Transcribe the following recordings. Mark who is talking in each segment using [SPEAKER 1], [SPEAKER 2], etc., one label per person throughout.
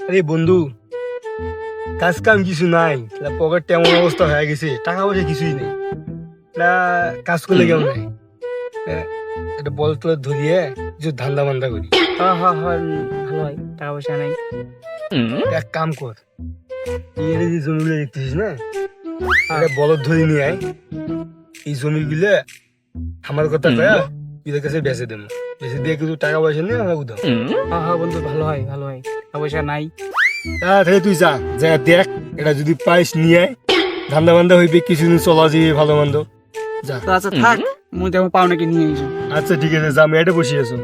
[SPEAKER 1] আরে বন্ধু, কাজ কাম কিছু নাই, পকেট এমন অবস্থা হয়ে গেছে, টাকা পয়সা কিছুই নেই। কাজ করলে কেমন নাই? একটা বল টল ধরিয়ে কিছু ধান্দা বান্দা করি।
[SPEAKER 2] হ্যাঁ হ্যাঁ হ্যাঁ, ভালো হয়, টাকা পয়সা নাই।
[SPEAKER 1] এক কাম কর, এই যে জমিগুলো দেখতেছিস না, একটা বলদ ধরে নিয়ে আয়। এই জমিগুলো আমার কথা কয়া এদের কাছে বেচে দেবো, বেচে দিয়ে কিছু টাকা পয়সা নিয়ে আমাকে উদাও।
[SPEAKER 2] হ্যাঁ হ্যাঁ বন্ধু, ভালো হয় ভালো হয়, টাকা পয়সা নাই।
[SPEAKER 1] তাহলে তুই যা যা দেখ, এটা যদি পাইস নিয়ে আয়, ধান্দা বান্দা হইবে, কিছুদিন চলা যাবে ভালো মন্দ। যা।
[SPEAKER 2] তো আচ্ছা থাক, মুই দেখো পাওনাকে নিয়ে এসো।
[SPEAKER 1] আচ্ছা ঠিক আছে, যা, মেয়েটা বসে আছো।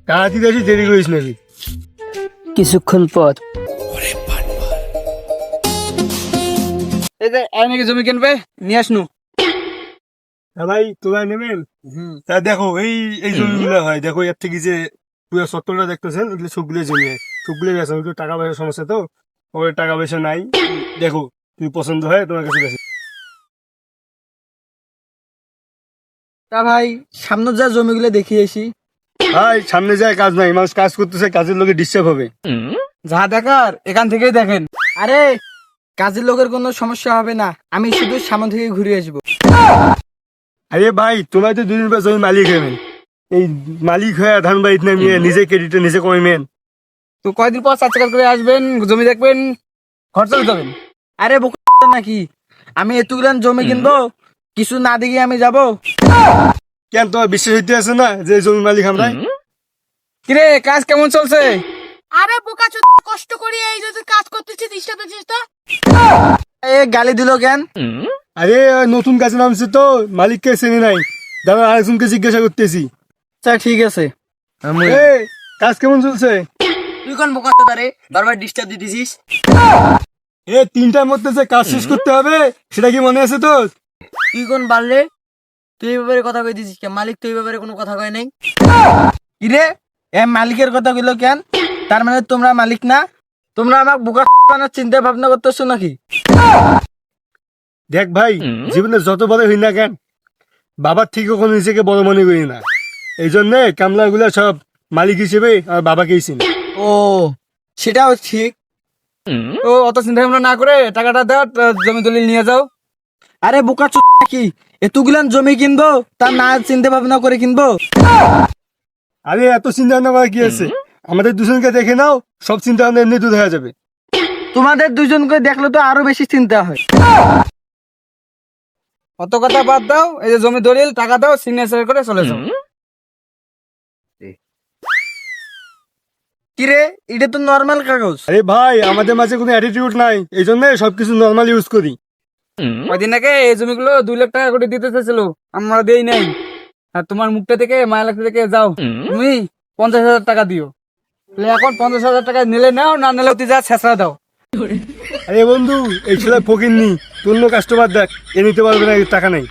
[SPEAKER 1] তাড়াতাড়ি আসি, দেরি করিস নাকি।
[SPEAKER 2] কিছুক্ষণ পর এই যে আই নাকি জমি কিনবে, নিয়ে আসনু।
[SPEAKER 1] হ্যাঁ ভাই, তোরা নেবেন? তা দেখো, এই এই জমিগুলো হয়, দেখো এর থেকে যে পুরো সত্তরটা দেখতেছেন, এগুলো সবগুলো জমি, সবগুলো বেছে। একটু টাকা পয়সার সমস্যা তো, ওর টাকা পয়সা নাই। দেখো তুমি পছন্দ হয় তোমার কাছে বেছে।
[SPEAKER 2] তা ভাই সামনে যা জমিগুলো দেখিয়ে আসি।
[SPEAKER 1] ভাই সামনে যায় কাজ নাই, মানুষ কাজ করতেছে, কাজের লোকে ডিস্টার্ব হবে।
[SPEAKER 2] যা দেখার এখান থেকেই দেখেন। আরে কাজের লোকের কোনো সমস্যা হবে না, আমি শুধু সামনে থেকে ঘুরে আসবো।
[SPEAKER 1] আরে ভাই, তোমরা তো দুদিন পর জমি মালিক হবেন, এই মালিক হয়ে ধান বাড়িতে নামিয়ে নিজে ক্রেডিটে নিজে কমাইবেন।
[SPEAKER 2] তো কয়দিন পর চার চাকা করে আসবেন, জমি দেখবেন, খরচা দেবেন। আরে বোকা নাকি, আমি এতগুলান জমি কিনবো, কিছু না দেখে আমি যাব?
[SPEAKER 1] কেন তোমার বিশ্বাস হইতে আছে না যে জমি মালিক আমরা?
[SPEAKER 2] কিরে কাজ কেমন চলছে?
[SPEAKER 3] আরে বোকা চোদ, কষ্ট করি এই যে তুই কাজ করতেছিস, ডিস্টার্ব হচ্ছিস তো।
[SPEAKER 2] এ গালি দিল কেন?
[SPEAKER 1] আরে ওই নতুন কাজে নামছে তো, মালিককে চেনে নাই, দাদা আরেকজনকে জিজ্ঞাসা করতেছি।
[SPEAKER 2] আচ্ছা ঠিক আছে।
[SPEAKER 1] এ, কাজ কেমন চলছে?
[SPEAKER 2] তুই কোন বোকা চোদ রে, বারবার ডিস্টার্ব দিতেছিস?
[SPEAKER 1] এ, 3টার মধ্যে যে কাজ শেষ করতে হবে সেটা কি মনে আছে তোর?
[SPEAKER 2] তুই কোন বাড়লে, তুই এই ব্যাপারে কথা কই দিছিস কেন? মালিক তো এই ব্যাপারে কোনো কথা কয় নাই। কিরে এ মালিকের কথা কইলো কেন? তার মানে তোমরা মালিক না? তোমরা আমাকে বোকা বানার চিন্তা ভাবনা করতেছো নাকি?
[SPEAKER 1] দেখ ভাই, জীবনে যত বড় হই না কেন, বাবার থেকে কখনো নিজেকে বড় মনে করি না। এই জন্য কামলা গুলা সব মালিক হিসেবে আর বাবাকেই চিনি।
[SPEAKER 2] ও সেটাও ঠিক। ও অত চিন্তা ভাবনা না করে টাকাটা দাও, জমি দলিল নিয়ে যাও। আরে বোকা চোদ নাকি, এতগুলান জমি কিনবো তা না চিন্তা ভাবনা করে কিনবো?
[SPEAKER 1] আরে এত চিন্তা ভাবনা করা কি আছে, আমাদের দুজনকে দেখে নাও, সব চিন্তা ভাবনা এমনি দূর হয়ে যাবে।
[SPEAKER 2] তোমাদের দুজনকে দেখলে তো আরো বেশি চিন্তা হয়। অত কথা বাদ দাও, এই যে জমি দলিল, টাকা দাও, সিগনেচার করে চলে যাও। কিরে এটা তো নর্মাল কাগজ।
[SPEAKER 1] আরে ভাই, আমাদের মাঝে কোনো অ্যাটিটিউড নাই, এই জন্য সবকিছু নর্মাল ইউজ করি।
[SPEAKER 2] কয়দিন আগে এই জমিগুলো 2 লাখ টাকা করে দিতে চেয়েছিল, আমরা দেই নাই। আর তোমার মুখটা থেকে মায়া লাগতে থেকে যাও, তুমি 50,000 টাকা দিও। তাহলে এখন 50,000 টাকা নিলে নাও, না নিলে তুই যা ছেঁচড়া দাও।
[SPEAKER 1] আরে বন্ধু, এই ছেলে ফকির নি, অন্য কাস্টমার দেখ, এ নিতে পারবে না, এর টাকা নেই।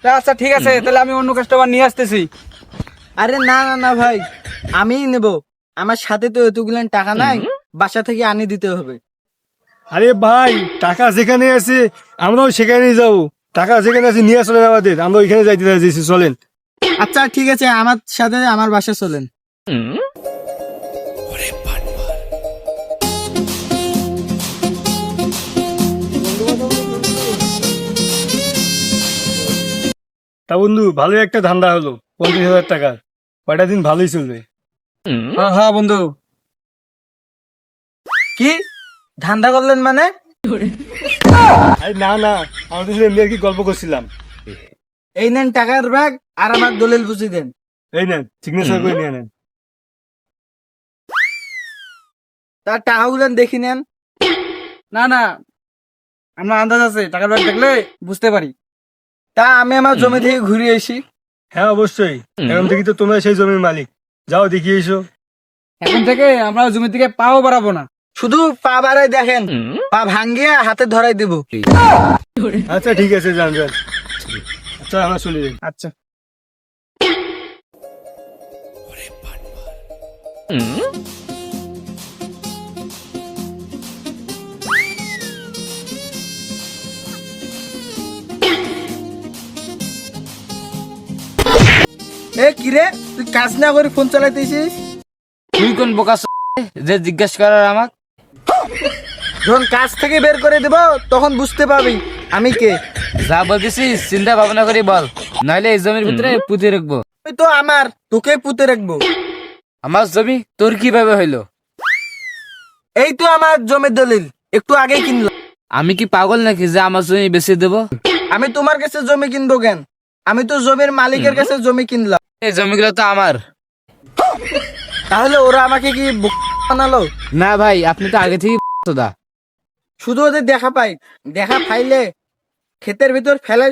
[SPEAKER 2] তা আচ্ছা ঠিক আছে, তাহলে আমি অন্য কাস্টমার নিয়ে আসতেছি। আরে না না না ভাই, আমিই নেব, আমার সাথে তো এতগুলো টাকা নাই, বাসা থেকে আনি দিতে হবে।
[SPEAKER 1] আরে ভাই, টাকা যেখানে আছে আমরাও সেখানেই যাবো, টাকা যেখানে আছে নিয়ে চলেন আমাদের, আমরা ওইখানে যাইতে চাইছি, চলেন।
[SPEAKER 2] আচ্ছা ঠিক আছে, আমার সাথে আমার বাসা চলেন।
[SPEAKER 1] তা বন্ধু, ভালোই একটা ধান্দা হলো, 50,000 টাকা, কয়টা দিন ভালোই চলবে।
[SPEAKER 2] হ্যাঁ হ্যাঁ বন্ধু। কি ধান্দা করলেন মানে?
[SPEAKER 1] আরে না না, আমাদের সাথে এমনি আর কি গল্প করছিলাম।
[SPEAKER 2] এই নেন টাকার ব্যাগ, আর আমার দলিল বুঝি দেন।
[SPEAKER 1] এই নেন, সিগনেচার করে নিয়ে নেন।
[SPEAKER 2] তার টাকাগুলো দেখি নেন। না না, আমার আন্দাজ আছে, টাকার ব্যাগ দেখলে বুঝতে পারি। তা আমি আমার জমি থেকে ঘুরে আসি।
[SPEAKER 1] হ্যাঁ অবশ্যই, এখন থেকে তো তোমরা সেই জমির মালিক, যাও দেখিয়ে এসো। এখন থেকে আমরা জমি থেকে পাও বাড়াবো না।
[SPEAKER 2] শুধু পা বাড়াই দেখেন, পা ভাঙ্গিয়ে হাতে ধরাই দেব।
[SPEAKER 1] আচ্ছা ঠিক আছে, যান যান। আচ্ছা আমরা চলে যাই।
[SPEAKER 2] আচ্ছা এ কিরে, তুই কাজ না করে ফোন চালাইতেছিস?
[SPEAKER 4] তুই কোন বোকা যে জিজ্ঞেস করার আমাক?
[SPEAKER 2] যখন কাজ থেকে বের করে দেব তখন বুঝতে পারবি আমি কে।
[SPEAKER 4] যা বলতেছিস চিন্তা ভাবনা করে বল, নাহলে এই জমির ভিতরে পুঁতে রাখবো।
[SPEAKER 2] তুই তো আমার, তোকে পুঁতে রাখবো।
[SPEAKER 4] আমার জমি তোর কিভাবে হইলো?
[SPEAKER 2] এই তো আমার জমির দলিল, একটু আগে কিনলাম।
[SPEAKER 4] আমি কি পাগল নাকি যে আমার জমি বেচে দেবো?
[SPEAKER 2] আমি তোমার কাছে জমি কিনবো কেন? আমি তো জমির মালিকের কাছে জমি কিনলাম।
[SPEAKER 4] এই জমিগুলো তো আমার।
[SPEAKER 2] তাহলে ওরা আমাকে কি বোকা বানালো?
[SPEAKER 4] না ভাই, আপনি তো আগে থেকে দা।
[SPEAKER 2] শুধু ওদের দেখা পাই, দেখা পাইলে ক্ষেতের ভিতর ফেলে